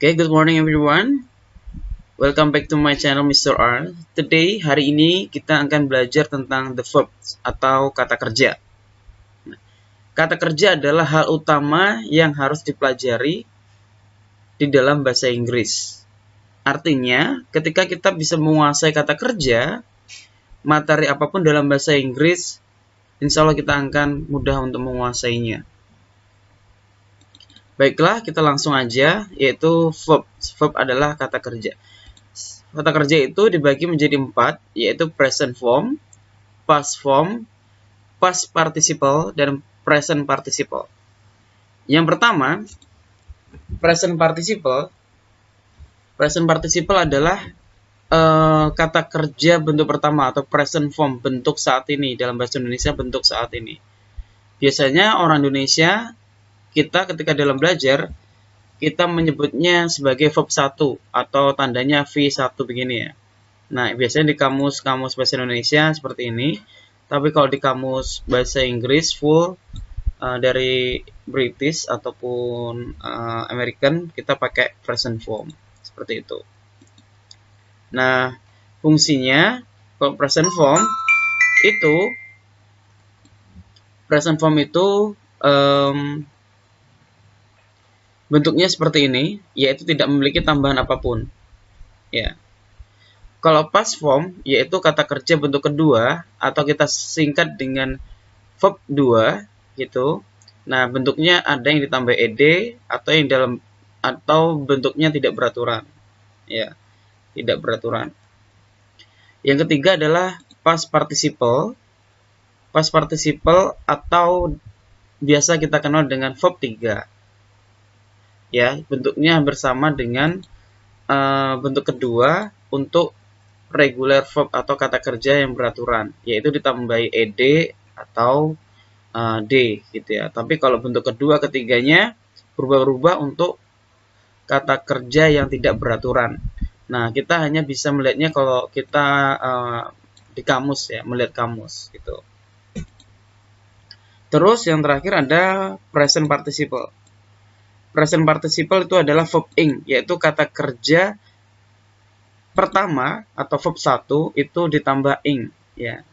Okay, good morning everyone. Welcome back to my channel Mr. R. Today, hari ini kita akan belajar tentang the verbs atau kata kerja. Kata kerja adalah hal utama yang harus dipelajari di dalam bahasa Inggris. Artinya, ketika kita bisa menguasai kata kerja, materi apapun dalam bahasa Inggris, insya Allah kita akan mudah untuk menguasainya. Baiklah, kita langsung aja, yaitu verb. Verb adalah kata kerja. Kata kerja itu dibagi menjadi 4, yaitu present form, past form, past participle, dan present participle. Yang pertama, present participle. Present participle adalah kata kerja bentuk pertama atau present form, bentuk saat ini. Dalam bahasa Indonesia, bentuk saat ini. Biasanya orang Indonesia, kita ketika dalam belajar, kita menyebutnya sebagai verb 1 atau tandanya V1 begini ya. Nah, biasanya di kamus-kamus bahasa Indonesia seperti ini. Tapi kalau di kamus bahasa Inggris full dari British ataupun American, kita pakai present form seperti itu. Nah, fungsinya kalau present form itu bentuknya seperti ini, yaitu tidak memiliki tambahan apapun. Ya. Kalau past form, yaitu kata kerja bentuk kedua, atau kita singkat dengan verb 2, gitu. Nah, bentuknya ada yang ditambah ed atau bentuknya tidak beraturan. Ya, tidak beraturan. Yang ketiga adalah past participle. Past participle atau biasa kita kenal dengan verb 3. Ya, bentuknya hampir sama dengan bentuk kedua untuk regular verb atau kata kerja yang beraturan, yaitu ditambahi ed atau d gitu ya. Tapi kalau bentuk kedua ketiganya berubah-ubah untuk kata kerja yang tidak beraturan. Nah, kita hanya bisa melihatnya kalau kita di kamus ya, melihat kamus gitu. Terus yang terakhir ada present participle. Present participle itu adalah verb ing, yaitu kata kerja pertama atau verb 1 itu ditambah ing ya.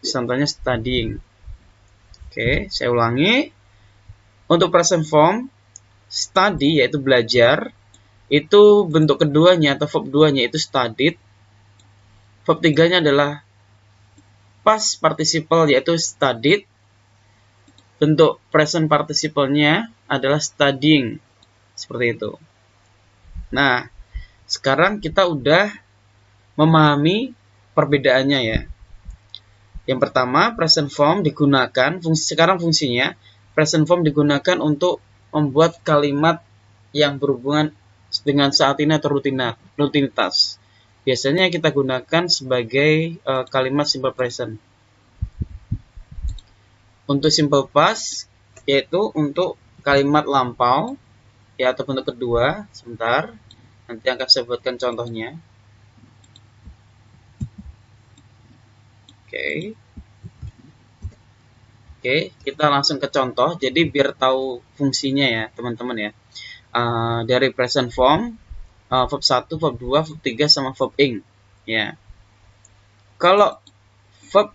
Contohnya studying. Oke, saya ulangi. Untuk present form, study yaitu belajar, itu bentuk keduanya atau verb 2-nya itu studied. Verb 3-nya adalah past participle yaitu studied. Bentuk present participle-nya adalah studying. Seperti itu. Nah, sekarang kita udah memahami perbedaannya ya. Yang pertama, present form digunakan, sekarang fungsinya, present form digunakan untuk membuat kalimat yang berhubungan dengan saat ini atau rutinitas. Biasanya kita gunakan sebagai kalimat simple present. Untuk simple past, yaitu untuk kalimat lampau, ya atau bentuk kedua, sebentar, nanti akan saya buatkan contohnya. Oke, kita langsung ke contoh. Jadi biar tahu fungsinya ya, teman-teman ya. Dari present form, verb 1, verb 2, verb 3 sama verb ing ya. Kalau verb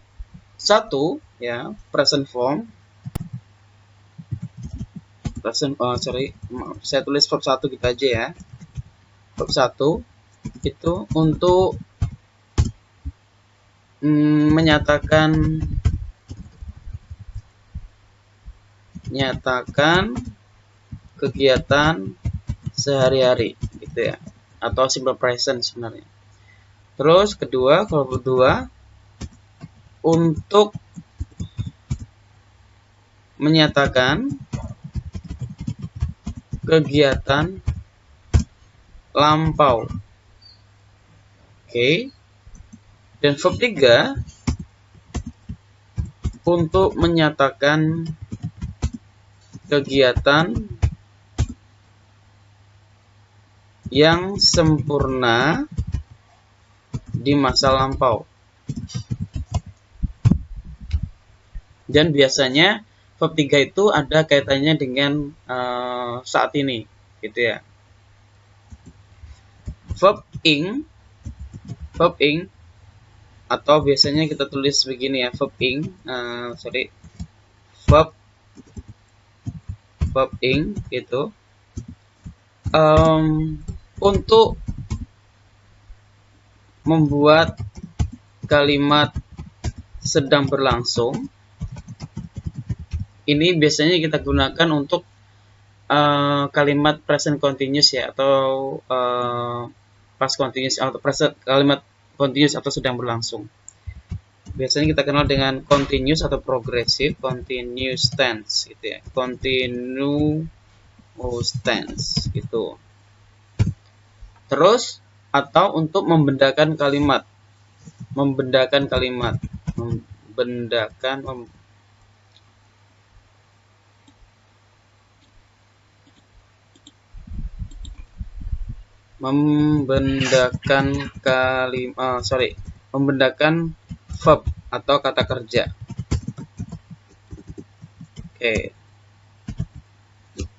1 ya, present form saya tulis verb 1 gitu aja ya. Verb 1 itu untuk menyatakan kegiatan sehari-hari gitu ya, atau simple present sebenarnya. Terus kedua, kalau kedua untuk menyatakan kegiatan lampau. Oke. Dan verb 3 untuk menyatakan kegiatan yang sempurna di masa lampau. Dan biasanya verb 3 itu ada kaitannya dengan saat ini, gitu ya. verb ing atau biasanya kita tulis begini ya, verb ing, verb ing itu untuk membuat kalimat sedang berlangsung. Ini biasanya kita gunakan untuk kalimat present continuous ya, atau past continuous, atau present, kalimat continuous atau sedang berlangsung. Biasanya kita kenal dengan continuous atau progressive, continuous tense gitu ya, continuous tense gitu. Terus atau untuk membendakan kalimat, membendakan verb atau kata kerja.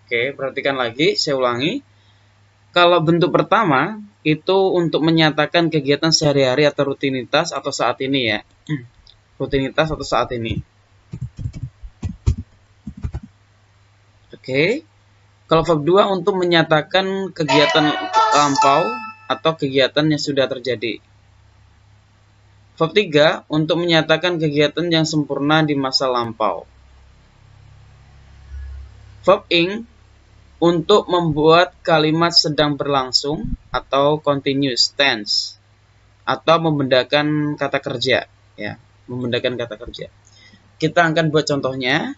Oke, perhatikan lagi, saya ulangi. Kalau bentuk pertama itu untuk menyatakan kegiatan sehari-hari atau rutinitas atau saat ini ya. Rutinitas atau saat ini. Oke. Kalau verb 2 untuk menyatakan kegiatan lampau atau kegiatan yang sudah terjadi. Verb 3 untuk menyatakan kegiatan yang sempurna di masa lampau. Verb ing untuk membuat kalimat sedang berlangsung atau continuous tense, atau membendakan kata kerja ya, membendakan kata kerja. Kita akan buat contohnya.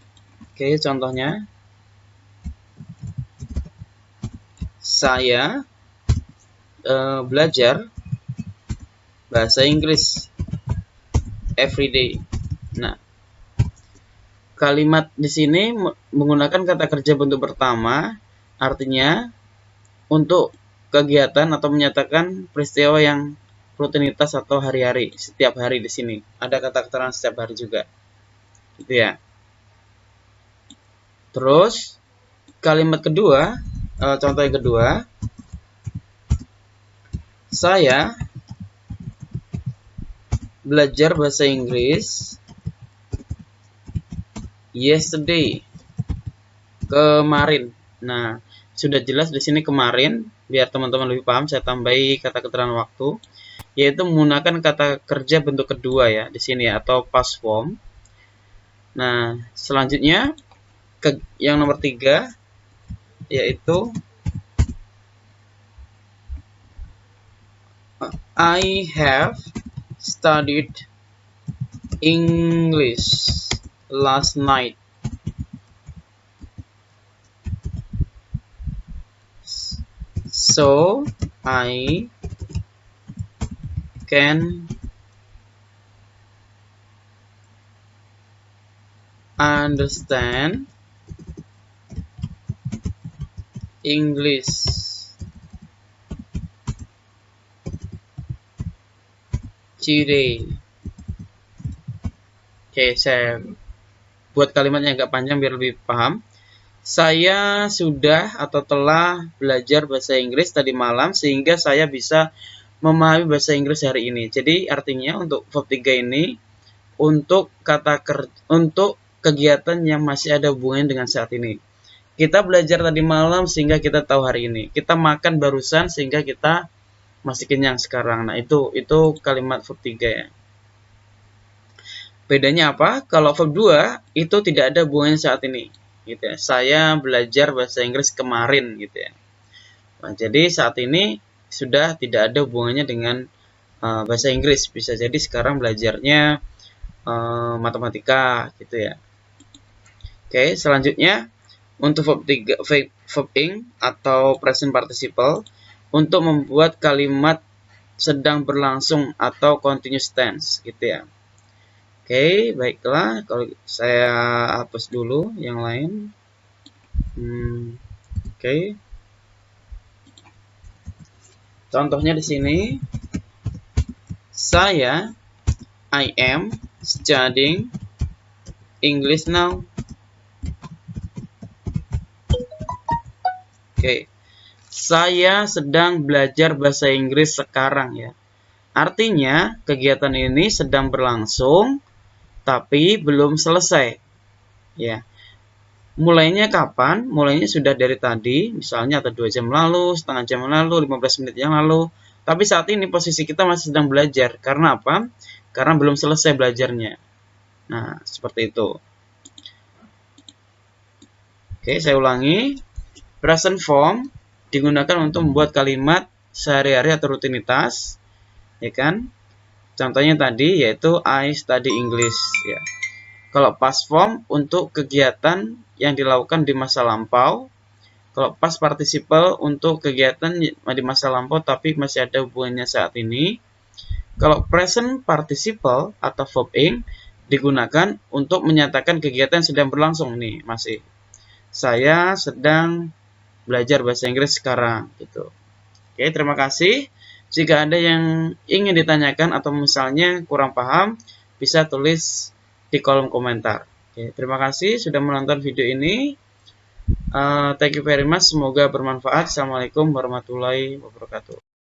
Oke, contohnya saya belajar bahasa Inggris every day. Nah, kalimat di sini menggunakan kata kerja bentuk pertama, artinya untuk kegiatan atau menyatakan peristiwa yang rutinitas atau hari-hari, setiap hari di sini. Ada kata keterangan setiap hari juga. Gitu ya. Terus kalimat kedua, contoh yang kedua, saya belajar bahasa Inggris yesterday, kemarin. Nah, sudah jelas di sini kemarin, biar teman-teman lebih paham saya tambahi kata keterangan waktu, yaitu menggunakan kata kerja bentuk kedua ya di sini ya, atau past form. Nah, selanjutnya yang nomor 3 yaitu I have studied English last night. So I can understand English today. Oke, saya buat kalimatnya agak panjang biar lebih paham. Saya sudah atau telah belajar bahasa Inggris tadi malam sehingga saya bisa memahami bahasa Inggris hari ini. Jadi artinya untuk verb 3 ini untuk untuk kegiatan yang masih ada hubungannya dengan saat ini. Kita belajar tadi malam sehingga kita tahu hari ini. Kita makan barusan sehingga kita masih kenyang sekarang. Nah, itu kalimat verb 3 ya. Bedanya apa? Kalau verb 2 itu tidak ada hubungannya saat ini. Gitu ya. Saya belajar bahasa Inggris kemarin gitu ya. Nah, jadi saat ini sudah tidak ada hubungannya dengan bahasa Inggris. Bisa jadi sekarang belajarnya matematika gitu ya. Oke, selanjutnya untuk verb 3, verb ing atau present participle untuk membuat kalimat sedang berlangsung atau continuous tense gitu ya. Oke, baiklah, kalau saya hapus dulu yang lain. Oke. Contohnya di sini, I am studying English now. Oke. Saya sedang belajar bahasa Inggris sekarang ya. Artinya kegiatan ini sedang berlangsung tapi belum selesai. Ya. Mulainya kapan? Mulainya sudah dari tadi, misalnya atau 2 jam lalu, setengah jam lalu, 15 menit yang lalu. Tapi saat ini posisi kita masih sedang belajar. Karena apa? Karena belum selesai belajarnya. Nah, seperti itu. Oke, saya ulangi. Present form digunakan untuk membuat kalimat sehari-hari atau rutinitas, ya kan? Contohnya tadi yaitu I study English, ya. Kalau past form untuk kegiatan yang dilakukan di masa lampau. Kalau past participle untuk kegiatan di masa lampau tapi masih ada hubungannya saat ini. Kalau present participle atau verb ing digunakan untuk menyatakan kegiatan yang sedang berlangsung nih, masih. Saya sedang belajar bahasa Inggris sekarang gitu. Oke, terima kasih. Jika ada yang ingin ditanyakan atau misalnya kurang paham, bisa tulis di kolom komentar. Oke, terima kasih sudah menonton video ini. Thank you very much. Semoga bermanfaat. Assalamualaikum warahmatullahi wabarakatuh.